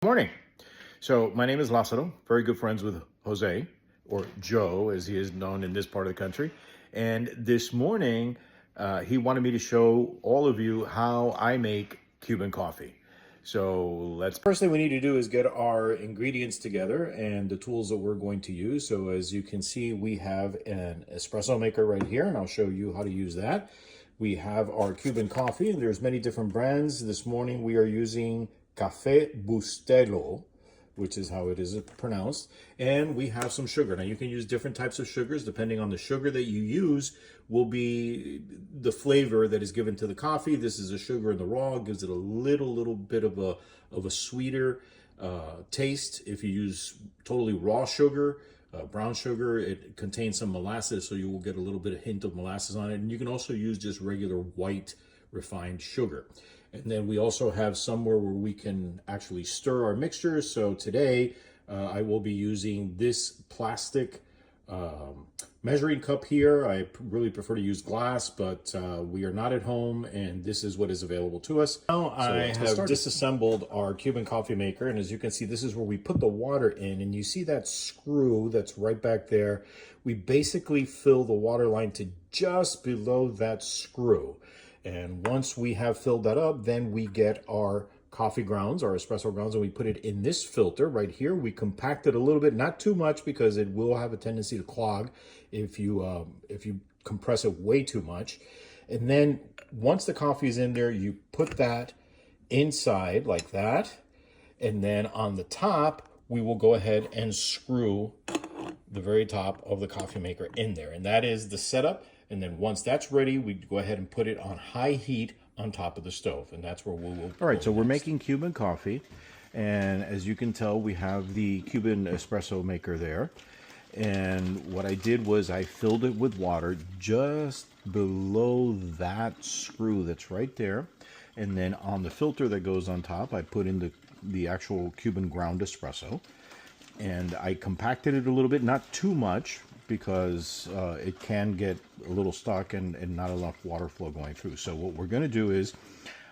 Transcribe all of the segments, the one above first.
Morning. So my name is Lázaro, very good friends with Jose, or Joe as he is known in this part of the country. And this morning, he wanted me to show all of you how I make Cuban coffee. So let's... First thing we need to do is get our ingredients together and the tools that we're going to use. So as you can see, we have an espresso maker right here, and I'll show you how to use that. We have our Cuban coffee, and there's many different brands. This morning we are using Cafecito, which is how it is pronounced. And we have some sugar. Now you can use different types of sugars. Depending on the sugar that you use will be the flavor that is given to the coffee. This is a sugar in the raw, gives it a little bit of a sweeter taste. If you use totally raw sugar, brown sugar, it contains some molasses, so you will get a little bit of hint of molasses on it. And you can also use just regular white refined sugar. And then we also have somewhere where we can actually stir our mixtures. So today I will be using this plastic measuring cup here. I really prefer to use glass, but we are not at home, and this is what is available to us. Now I have disassembled our Cuban coffee maker, and as you can see, this is where we put the water in, and you see that screw that's right back there. We basically fill the water line to just below that screw. And once we have filled that up, then we get our coffee grounds, our espresso grounds, and we put it in this filter right here. We compact it a little bit, not too much, because it will have a tendency to clog if you compress it way too much. And then once the coffee is in there, you put that inside like that. And then on the top, we will go ahead and screw the very top of the coffee maker in there. And that is the setup. And then once that's ready, we go ahead and put it on high heat on top of the stove. And that's where we'll all right, so we're making Cuban coffee. And as you can tell, we have the Cuban espresso maker there. And what I did was I filled it with water just below that screw that's right there. And then on the filter that goes on top, I put in the actual Cuban ground espresso. And I compacted it a little bit, not too much, because it can get a little stuck and not enough water flow going through. So what we're going to do is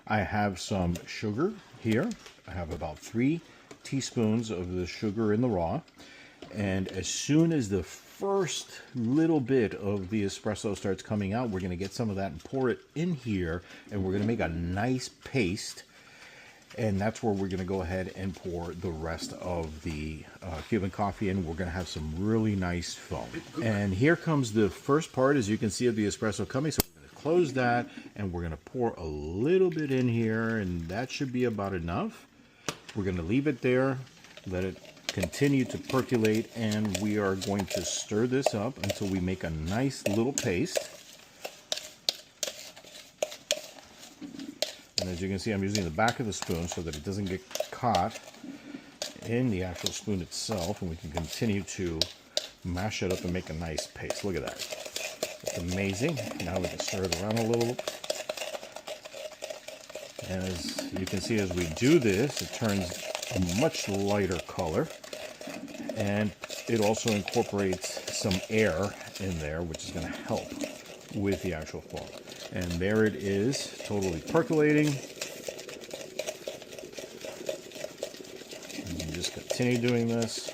I have some sugar here. I have about 3 teaspoons of the sugar in the raw. And as soon as the first little bit of the espresso starts coming out, we're going to get some of that and pour it in here. And we're going to make a nice paste. And that's where we're going to go ahead and pour the rest of the Cuban coffee in. We're going to have some really nice foam. And here comes the first part, as you can see, of the espresso coming. So we're going to close that, and we're going to pour a little bit in here, and that should be about enough. We're going to leave it there, let it continue to percolate, and we are going to stir this up until we make a nice little paste. And as you can see, I'm using the back of the spoon so that it doesn't get caught in the actual spoon itself, and we can continue to mash it up and make a nice paste. Look at that. It's amazing. Now we can stir it around a little. And as you can see, as we do this, it turns a much lighter color, and it also incorporates some air in there, which is going to help with the actual foam. And there it is, totally percolating. And you just continue doing this.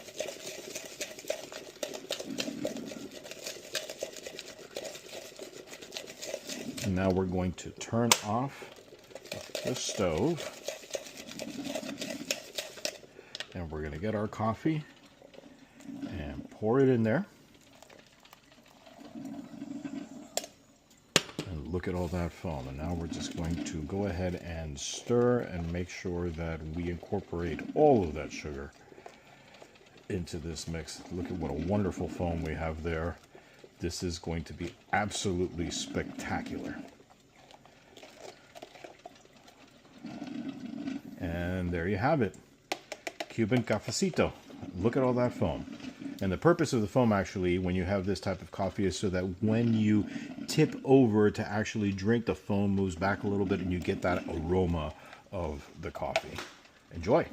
And now we're going to turn off the stove. And we're going to get our coffee and pour it in there. Look at all that foam, and now we're just going to go ahead and stir and make sure that we incorporate all of that sugar into this mix. Look at what a wonderful foam we have there. This is going to be absolutely spectacular. And there you have it, Cuban Cafecito. Look at all that foam. And the purpose of the foam, actually, when you have this type of coffee, is so that when you tip over to actually drink, the foam moves back a little bit and you get that aroma of the coffee. Enjoy.